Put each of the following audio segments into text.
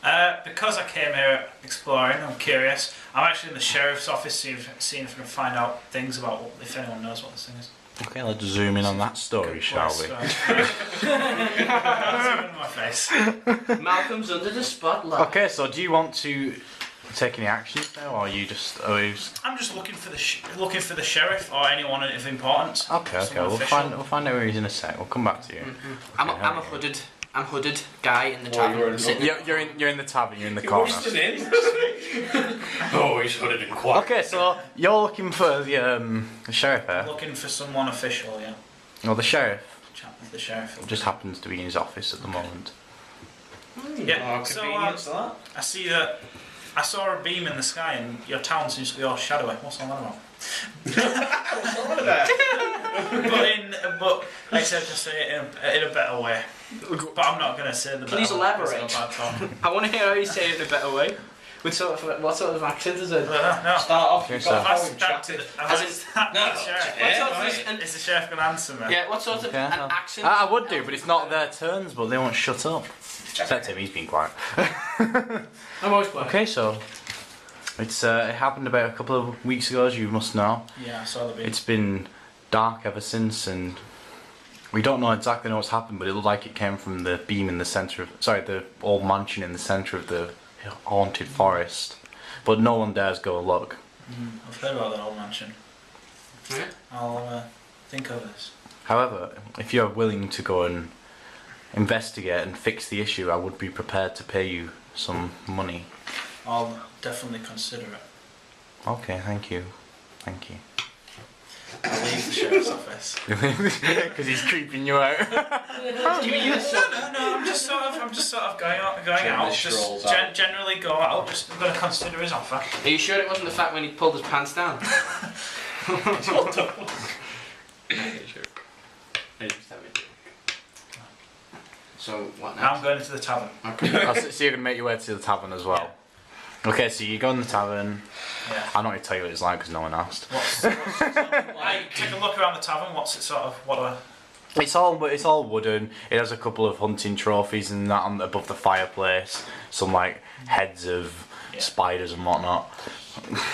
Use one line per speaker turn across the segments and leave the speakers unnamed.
Because I came here exploring, I'm curious. I'm actually in the sheriff's office seeing if I can find out things about if anyone knows what this thing is.
Okay, let's zoom in on that story, shall we?
Zoom in my face.
Malcolm's under the spotlight.
Okay, so do you want to take any actions now, or are you just...
I'm just looking for the sheriff or anyone of importance.
Okay, we'll find out where he's in a sec. We'll come back to you.
I'm a hooded guy in the tavern.
You're in the tavern. You're in the corner.
Oh, he's hooded and quiet.
Okay, so you're looking for the sheriff here.
Looking for someone official, yeah.
Well, the sheriff
The sheriff.
just happens to be in his office at the moment.
Yeah.
Oh,
So
convenience that.
I see that. I saw a beam in the sky, and your town seems to be all shadowy. What's all that about? but except to say it in a better way. But I'm not gonna say the better.
Please
way,
elaborate.
it's not bad talk.
I want to hear how you say it in a better way. What sort of accent is it?
No.
Start off.
Okay,
You've
so-
got how
That's
we
that.
chatted.
Is the sheriff gonna answer me?
Yeah, what sort of an accent?
I would do, but it's not their turns, but they won't shut up. Except him, he's been quiet.
I'm always quiet.
Okay, so it happened about a couple of weeks ago, as you must know.
Yeah, I saw the beam.
It's been dark ever since, and we don't know exactly what's happened, but it looked like it came from the beam in the centre of... Sorry, the old mansion in the centre of the haunted forest. But no one dares go look.
I've heard about that old mansion.
Yeah.
I'll think of this.
However, if you're willing to go and investigate and fix the issue, I would be prepared to pay you some money.
I'll definitely consider it.
Okay, thank you. Thank you.
I'll leave the sheriff's office.
Because he's creeping you out.
No, I'm just sort of going out.
strolls
Just
out.
generally go out. I'm going to consider his offer.
Are you sure it wasn't the fact when he pulled his pants down? So what
Now
now?
I'm going into the tavern.
Okay.
So you're going to make your way to the tavern as well. Okay, so you go in the tavern.
Yeah.
I'm not going to tell you what it's like because no one asked.
I take a look around the tavern. What's it sort of? What do I?
It's all wooden. It has a couple of hunting trophies and that on above the fireplace. Some like heads of spiders and whatnot.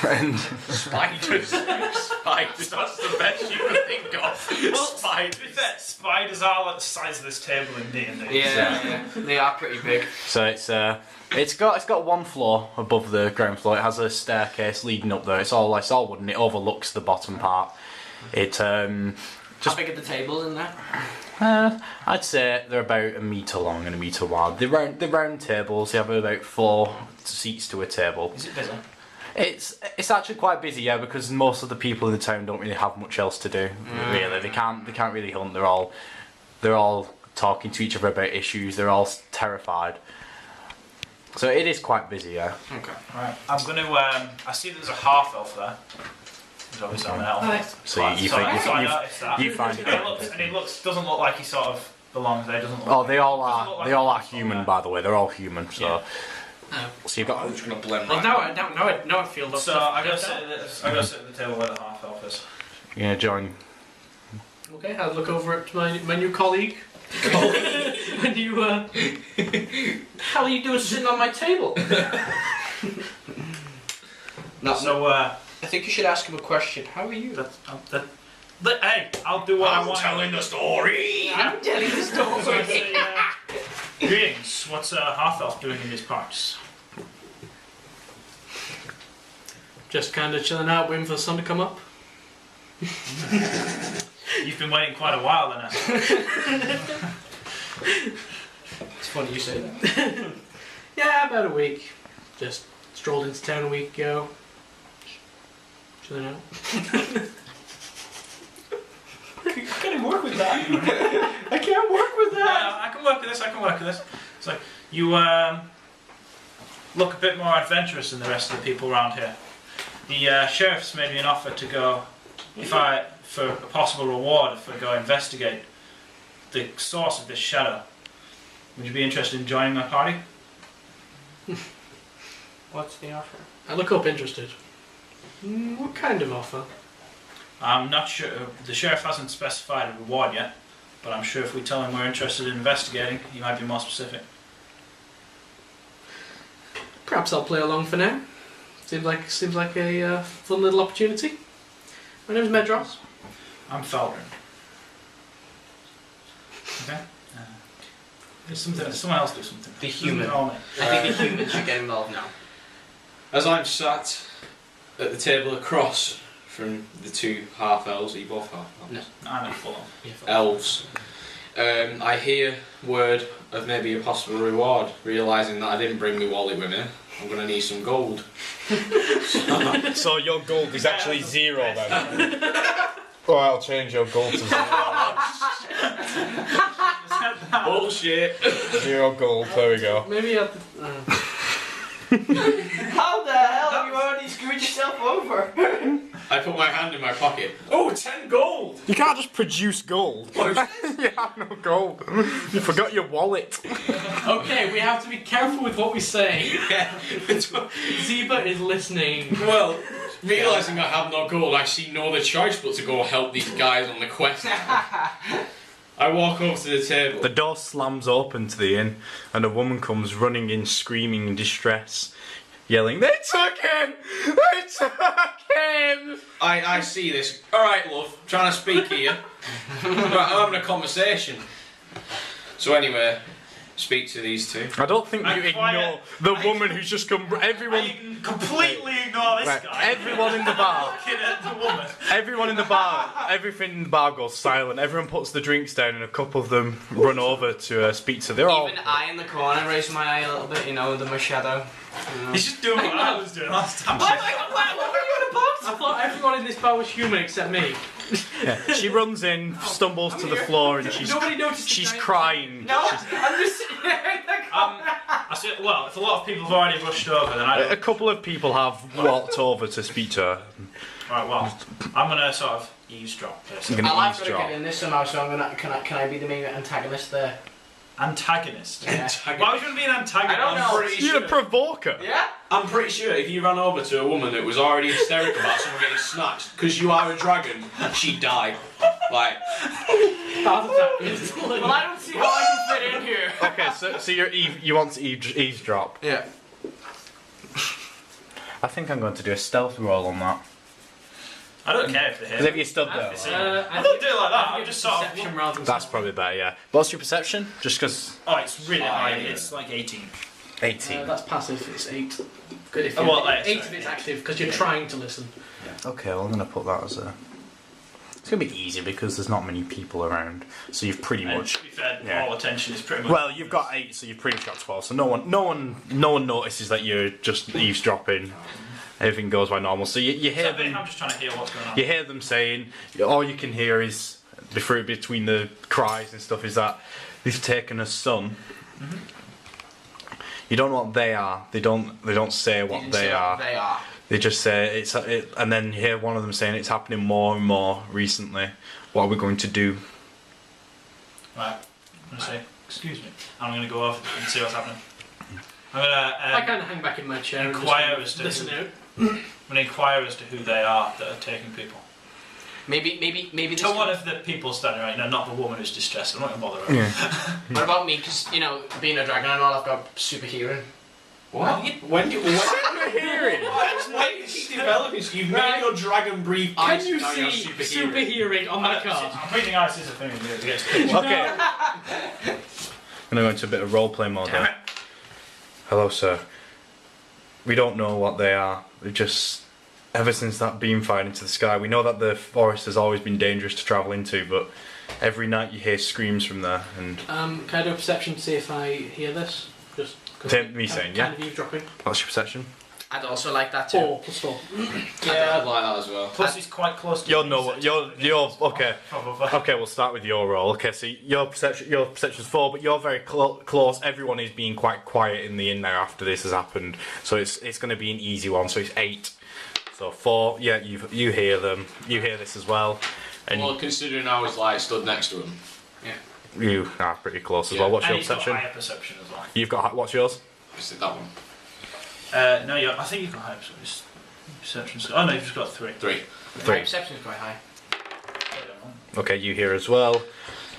And
Spiders. Spiders. That's the best you could think of. Spiders.
Spiders are like the size of this table in D&D.
Yeah, they are pretty big.
so it's got one floor above the ground floor. It has a staircase leading up there. It's all wooden. It overlooks the bottom part. It
How big are the tables in there?
I'd say they're about 1 metre long and 1 metre wide. They're round tables. They have about 4 seats to a table.
Is it busy?
It's actually quite busy, yeah, because most of the people in the town don't really have much else to do. Really, they can't really hunt. They're all talking to each other about issues. They're all terrified. So it is quite busy, yeah.
Okay.
Right. I'm going to. I see there's a half elf there. There's obviously an elf.
So you
noticed that.
find it.
And he doesn't look like he sort of belongs there. Doesn't look.
Oh, they all
doesn't look
are.
like
They all
a
are
half elf
human,
there.
by the way. They're all human. So,
Yeah.
so you've got.
I'm just going to blend
Well,
right
now I feel
So I go sit at the table where the half elf is.
You're gonna join.
Okay, I'll look over at my new colleague. And you,
What the hell are you doing sitting on my table? No,
So
I think you should ask him a question. How are you?
hey, I'll do what I want.
telling the story.
I'm telling the
So
story.
I say, greetings. What's a half elf doing in these parts?
just kind of chilling out, waiting for the sun to come up.
You've been waiting quite a while then.
It's funny you say that.
Yeah, about a week. Just strolled into town a week ago. Chilling out.
I can't work with that.
I can't work with
No, I can work with this. It's like you look a bit more adventurous than the rest of the people around here. The sheriff's made me an offer to go, for a possible reward, if I go investigate the source of this shadow. Would you be interested in joining my party?
What's the offer?
I look up interested. What kind of offer?
I'm not sure. The sheriff hasn't specified a reward yet, but I'm sure if we tell him we're interested in investigating, he might be more specific.
perhaps I'll play along for now. Seems like a fun little opportunity. My name's Medros.
I'm Felgren. Okay. Do something. Someone else do something.
The human.
Doesn't it?
I think the human should get involved now.
As I'm sat at the table across from the two half elves, are you both half elves?
No.
I'm in full on.
Elves. I hear word of maybe a possible reward, realising that I didn't bring my wallet with me. I'm going to need some gold.
So your gold is actually 0 then? Oh, I'll change your gold to 0.
Bullshit.
0 gold, there we go.
Maybe I'll.
How the hell have you already screwed yourself over?
I put my hand in my pocket. Oh, 10 gold!
You can't just produce gold. You have no gold. You forgot your wallet.
Okay, we have to be careful with what we say. Zeeba is listening.
Well, realising I have no gold, I see no other choice but to go help these guys on the quest. I walk over to the table.
The door slams open to the inn, and a woman comes running in, screaming in distress, yelling, "They took him! They took him!"
I see this. Alright, love, trying to speak here. Right, I'm having a conversation. So anyway, speak to these two.
I don't think
I'm
you
quiet.
ignore the woman who's just come. Everyone,
I completely ignore this
right,
guy.
everyone in the bar.
Looking at the woman.
Everyone in the bar, everything in the bar goes silent. Everyone puts the drinks down, and a couple of them run over to speak to. They're all.
Even I in the corner raise my eye a little bit, you know, under my shadow.
He's just doing what I was doing last time.
What were you in a box?
I thought everyone in this bar was human except me.
Yeah. She runs in, stumbles to the floor, and
Nobody noticed.
she's crying.
No,
She's-
I'm just sitting there in the corner.
I said, well, if a lot of people have already rushed over, then I
A
don't.
couple of people have walked over to speak to her.
Right, well, I'm gonna sort of eavesdrop this.
I'm gonna
I've got to
eavesdrop.
get in this somehow, so I'm gonna. Can I be the main antagonist there?
Antagonist.
Yeah.
Why would you want to be an antagonist?
I don't know.
I'm pretty
You're
sure.
a provoker.
Yeah.
I'm pretty sure if you ran over to a woman that was already hysterical about someone getting snatched, because you are a dragon, she'd die. Like,
Heart attack instantly.
Well, I don't see how I can fit in here.
Okay, so you want to eavesdrop.
Yeah.
I think I'm going to do a stealth roll on that.
I don't care if they're
Because if
here.
you stood there.
I don't do it like that. I'm just sort of.
Perception rather than
That's probably better, yeah. What's your perception? Just because
Oh, it's really high. It's like 18.
18.
That's passive. It's 8. Good if
Oh,
you.
well,
8
sorry,
if it's
yeah.
active because you're trying to listen.
Okay, well, I'm going to put that as a... It's going to be easy because there's not many people around. So you've pretty
And
much...
to be fair,
Yeah.
all attention is pretty much.
Well, you've got 8, so you've pretty much got 12. So no one notices that you're just eavesdropping. Everything goes by normal. So you hear them...
I'm just trying to hear what's going on.
You hear them saying, all you can hear is, between the cries and stuff, is that they've taken a son. You don't know what they are. They don't say what they are.
They are.
They just say and then you hear one of them saying it's happening more and more recently. What are we going to do?
Right. I'm going to say, excuse me. I'm going to go off and see what's happening. I'm going to.
I kind of hang back in my chair and
Inquire
just
as to
listen out.
I'm going to inquire as to who they are that are taking people.
Maybe this.
To one of the people standing right now, not the woman who's distressed. I'm not going to bother her.
Yeah.
What about me? Because you know, being a dragon and all, I've got super hearing.
what? When did she develop this? You've made your dragon breathe ice.
Can you
now you're
see
super
super
hearing.
hearing on my card?
I'm putting ice is a thing to get to
Okay. I'm going to go into a bit of role-play mode
Damn
then.
it.
Hello, sir. We don't know what they are. They just... Ever since that beam fired into the sky, we know that the forest has always been dangerous to travel into, but every night you hear screams from there, and...
Can I do a perception to see if I hear this? Just 'cause
Me saying,
I'm
yeah?
kind of eavesdropping.
What's your perception?
I'd also like that too.
4 plus 4.
Yeah, I'd like that as well.
Plus, he's quite close to.
You'll know what... You're... Okay.
Probably.
Okay, we'll start with your roll. Okay, so your perception's 4, but you're very close. Everyone is being quite quiet in the inn there after this has happened, so it's going to be an easy one. So it's 8. So 4. Yeah, you hear them. You hear this as well, and
Well, considering I was like stood next to him.
you are pretty close as
Yeah.
well. What's
And
your
he's got
perception?
higher perception as well.
You've got what's yours?
Is it that one?
No, I think you've got higher perception. Oh no, you've just got 3.
3.
My perception is quite high.
Okay, you hear as well,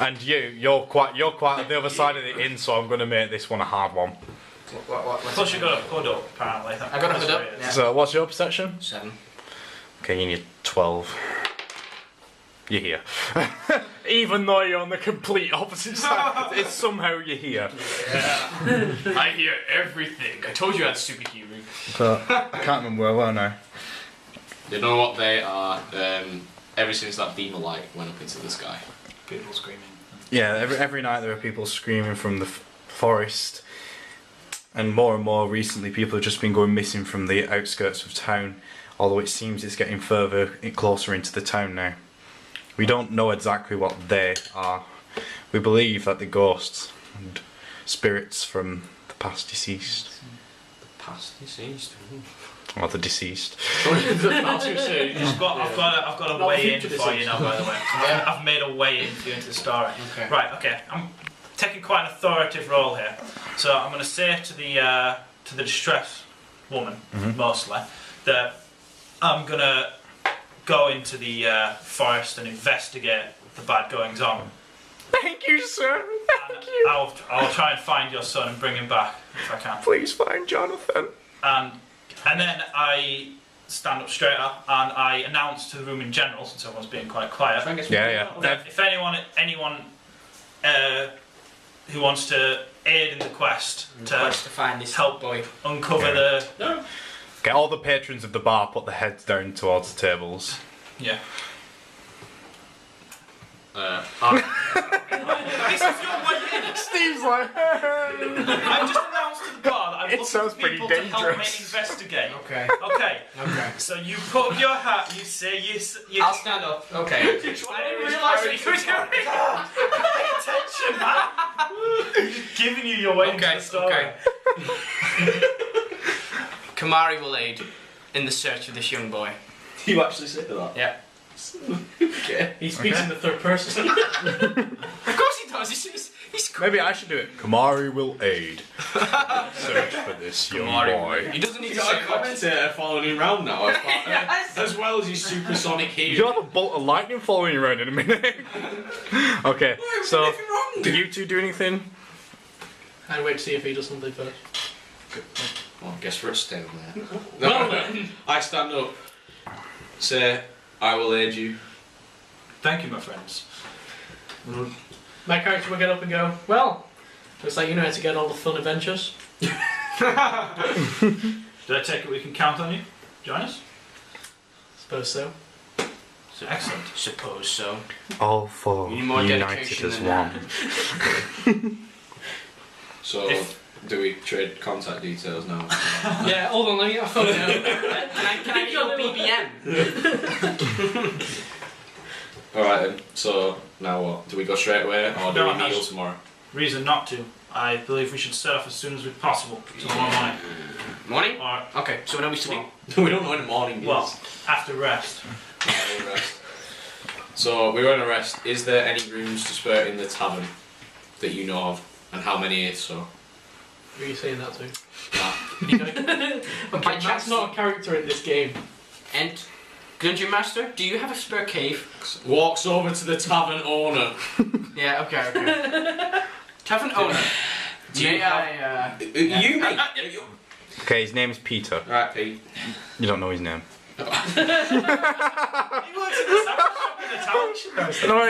and you're quite on the other side of the inn. So I'm going to make this one a hard one.
What's
Plus you got a hood up, apparently.
I got a hood up, yeah.
So what's your perception?
7.
Okay, you need 12. You're here. Even though you're on the complete opposite side, it's somehow you're here.
I hear everything. I told you I had stupid hearing.
But I can't remember where I were now.
You know what they are? Ever since that beam of light went up into the sky.
People screaming.
Yeah, every night there are people screaming from the forest. And more recently people have just been going missing from the outskirts of town. Although it seems it's getting closer into the town now. We don't know exactly what they are. We believe that they're ghosts and spirits from the past deceased.
Past deceased.
Or the deceased.
I've got a
Not
way in
future
for you now, by the way. I've made a way in for you into the story.
Okay.
Right, okay. I'm taking quite an authoritative role here. So I'm going to say to the distressed woman, mostly, that I'm going to go into the forest and investigate the bad goings on.
Thank you, sir. Thank you.
I'll try and find your son and bring him back if I can.
Please find Jonathan.
And then I stand up straight up and I announce to the room in general, since everyone's being quite quiet,
Yeah.
that if anyone who wants to aid in the quest to
find this
help
boy.
uncover the...
Get all the patrons of the bar, put their heads down towards the tables.
Yeah.
Steve's like,
I've just announced to the bar that I'm looking
sounds
for
pretty
people to help me
dangerous.
investigate.
Okay.
Okay.
Okay.
So you put up your hat, you say you
I'll stand up. Okay.
I didn't realise what you were doing. Pay attention, man. Just giving you your way into the story.
Okay. Kamari will aid in the search of this young boy.
You actually say that?
Yeah.
Okay.
He speaks in the third person.
Of course he does. He's cool.
maybe I should do it. Kamari will aid. Search for this young boy.
He doesn't need
He's
to
got
say
a
much.
commentator following him round now,
Yes.
as well as his supersonic hearing.
You'll have a bolt of lightning following you around in a minute. Okay, so did you two do anything?
I'd wait to see if he does something first.
Well, I guess we're staying there. No, I stand up, say, I will aid you.
Thank you, my friends.
My character will get up and go, well, looks like you know how to get all the fun adventures.
Did I take it we can count on you? Join us?
Suppose so.
Excellent.
Suppose so.
All four
You need more
united
dedication
as
than
one.
So, do we trade contact details now?
Yeah, hold on, let me get my phone out.
Can I get your BBM?
Alright then, so now what? Do we go straight away or do
No,
we
it
kneel
has-
tomorrow?
Reason not to. I believe we should set off as soon as possible tomorrow morning.
Morning?
Or,
Okay, so when are we sleeping?
We don't know when the morning is.
well, after rest.
We'll rest. So, we're going to rest. Is there any rooms to spare in the tavern that you know of? And how many if so?
Who are you saying that to?
Nah.
Okay, Matt's not a character in this game.
And Dungeon Master, do you have a spare cave?
Walks over to the tavern owner.
Yeah, okay. Tavern owner.
Do you
May
have...
I,
You, mate?
Okay, his name's Peter.
Right, Pete.
You don't know his name.
He works in the sandwich shop in the town. You should know.
No,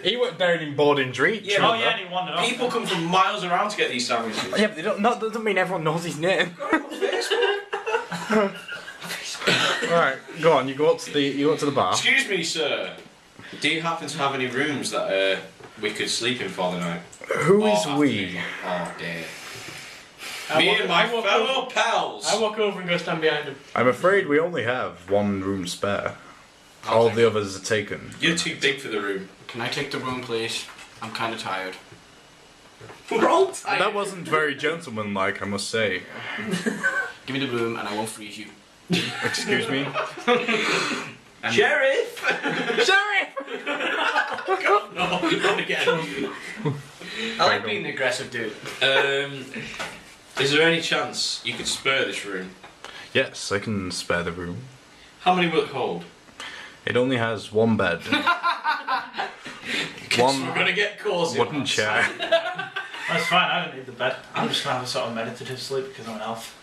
he worked down in Borden Reach.
Yeah,
Oh yeah, and he wandered off.
People come from miles around to get these sandwiches.
Yeah, but that doesn't mean everyone knows his name. Alright, go on, you go up to the bar.
Excuse me, sir. Do you happen to have any rooms that we could sleep in for the night?
Who
Or
is
afternoon?
we?
Oh, dear.
I
Me
walk-
and my
I walk
fellow
over-
pals.
I walk over and go stand behind him.
I'm afraid we only have one room spare. All the others are taken.
You're too big for the room.
can I take the room, please? I'm kind of tired.
We're all tired.
That wasn't very gentlemanlike, I must say.
Give me the room and I won't freeze you.
Excuse me?
Sheriff!
Sheriff!
No, not again.
I like being the aggressive dude.
Is there any chance you could spare this room?
Yes, I can spare the room.
How many will it hold?
It only has one bed.
We're
One
gonna get cozy.
wooden chair.
That's fine. I don't need the bed. I'm just gonna have a sort of meditative sleep because I'm an elf.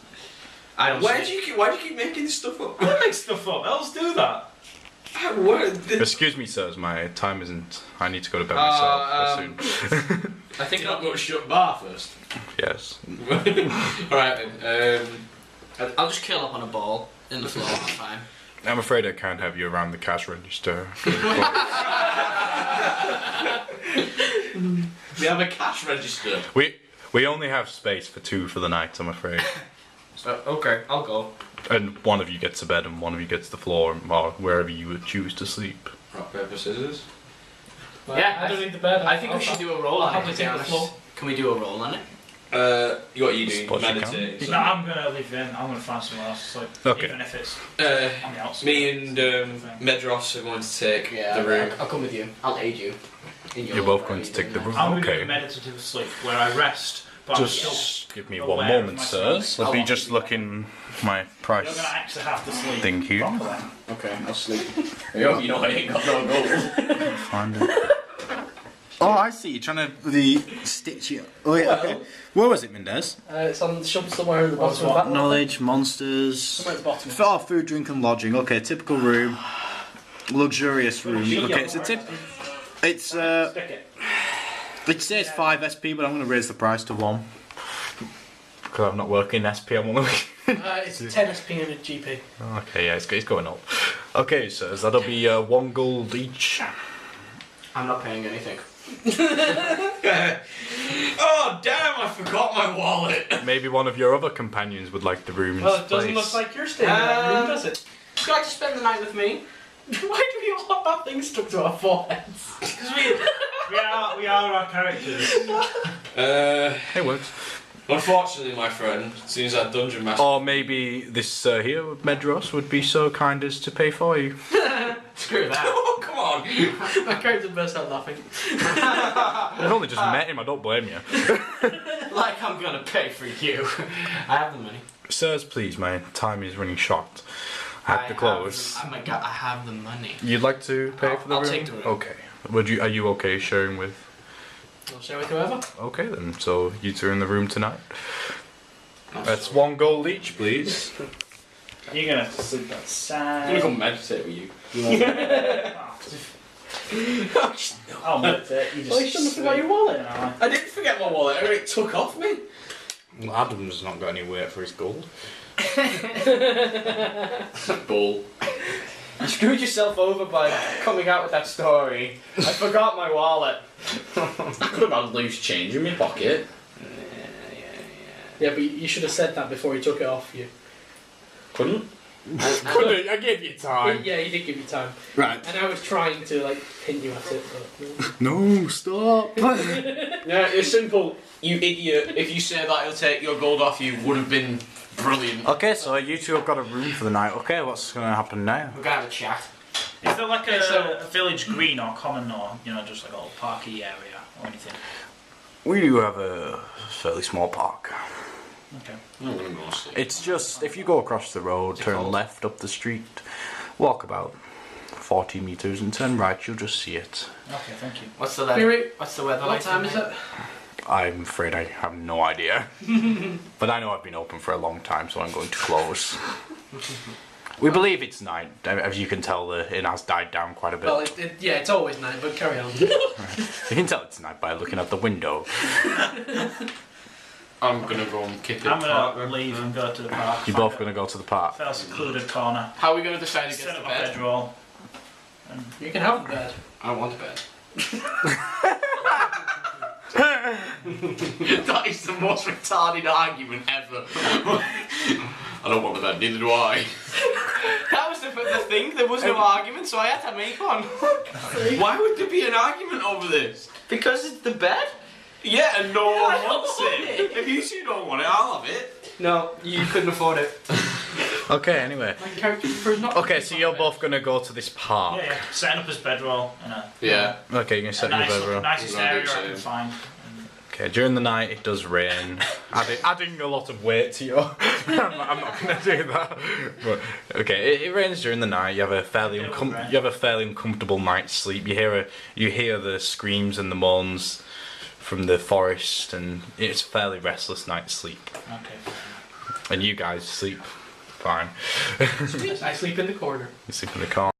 I don't
Why
sleep.
do you keep making this stuff up?
I don't make stuff up. Elves do that.
Excuse me, sirs. My time isn't. I need to go to bed myself soon.
I think
Not go to shut bar first.
Yes.
Alright then.
I'll just curl up on a ball in the floor. That's fine.
I'm afraid I can't have you around the cash register.
We have a cash register.
We only have space for 2 for the night, I'm afraid.
Okay, I'll go.
And one of you gets the bed and one of you gets the floor or wherever you would choose to sleep.
Rock, paper, scissors.
Yeah,
I don't need the bed.
I think we should do a roll
I'll
on
have
it.
to
To be
take the
honest.
floor.
Can we do a roll on it?
What are you doing?
Suppose you can.
Meditating.
No, I'm gonna leave you in. I'm gonna find somewhere else. So
Okay.
even if it's on the outside.
Me and Medros are going to take the room.
I'll come with you. I'll aid you. In your
You're both going to take the room.
I'm gonna do
Okay.
a meditative sleep where I rest, but I'm still.
Just give me
aware
one
of
moment,
my
sirs.
surroundings.
Let me just look in my
You're
price
gonna actually have to sleep.
thing here.
properly.
Okay, I'll sleep. Yo, you know I ain't got no gold.
Find it. Oh, I see. You're trying to stitch it. Oh, yeah, okay. Where was it, Mindez?
It's on shoved somewhere in the bottom of that.
Knowledge, monsters.
Somewhere at the bottom.
Oh, food, drink, and lodging. Okay, typical room. Luxurious room. Okay, it's a tip. It's
Stick it.
it says 5 SP, but I'm going to raise the price to 1. Because I'm not working SP, I'm only.
It's 10 SP and a GP.
Okay, yeah, it's going up. Okay, sirs, that'll be 1 gold each.
I'm not paying anything.
Oh damn! I forgot my wallet.
Maybe one of your other companions would like the room's
Well, it doesn't
place.
look like you're staying in that room, does it?
Would you like to spend the night with me?
Why do we all have things stuck to our foreheads?
Because we are our characters.
It works.
Unfortunately, my friend, seems that dungeon master.
Or maybe this here, Medros, would be so kind as to pay for you.
Screw that.
Oh, come on!
My character burst out laughing.
I've only just met him, I don't blame you.
Like I'm gonna pay for you. I have the money.
Sirs, please, my time is running short. I have to close.
Oh my god, I have the money.
You'd like to pay for the
I'll
room?
take the room.
Okay. Are you okay sharing with?
I'll share with whoever.
Okay then, so you two are in the room tonight. That's 1 gold each, please.
You're gonna have to sleep
I'm
outside.
gonna come meditate with you.
I'll meditate. You just
Well, you shouldn't have forgot your wallet.
No.
I didn't forget my wallet. I it took off me.
Well, Adam's not got any weight for his gold.
Bull.
You screwed yourself over by coming out with that story. I forgot my wallet.
I could have had loose change in my pocket.
Yeah, but you should have said that before he took it off you.
Couldn't.
I gave you time.
Yeah, he did give you time.
Right.
And I was trying to, like, hint you at it, but...
No, stop.
Yeah, it's simple. You idiot. If you say that he'll take your gold off you, would have been brilliant.
Okay, so you two have got a room for the night. Okay, what's going to happen now?
We're gonna have a chat.
Is there like a village green or common or just like a little parky area or anything?
We do have a fairly small park.
Okay.
I'm gonna go sleep.
It's just, if you go across the road, turn left up the street, walk about 40 metres and turn right, you'll just see it.
Okay, thank you.
What's the
Wait,
What's the weather
what
like?
time is it?
I'm afraid I have no idea. But I know I've been open for a long time, so I'm going to close. We believe it's night. As you can tell, the inn has died down quite a bit.
Well, yeah, it's always night, but carry on.
You can tell it's night by looking at the window.
I'm gonna go and kick it.
I'm gonna leave and go to the park.
You're both going to go to the park.
Fair secluded corner.
How are we gonna decide who
Set
gets
up
the
a
bed?
bedroll.
You can have the bed.
I don't want the bed. That is the most retarded argument ever.
I don't want the bed, neither do I.
That was the thing. There was no argument, so I had to make one.
Why would there be an argument over this?
Because it's the bed.
Yeah, and no one
I don't
wants
want
it.
it.
If you two don't want it, I'll have it.
No, you couldn't afford it.
Okay, anyway.
My character prefers not.
Okay, so you're both going to go to this park.
Yeah, setting up his bedroll and a
Yeah.
Okay, you're going to set your bedroll.
nicest
Right,
area I
same.
can find.
Okay, during the night it does rain. Adding a lot of weight to your... I'm not going to do that. But, okay, it rains during the night. You have a fairly uncomfortable night's sleep. You hear the screams and the moans from the forest, and it's a fairly restless night's sleep.
Okay.
And you guys sleep fine.
I sleep in the corner.
You sleep in the car.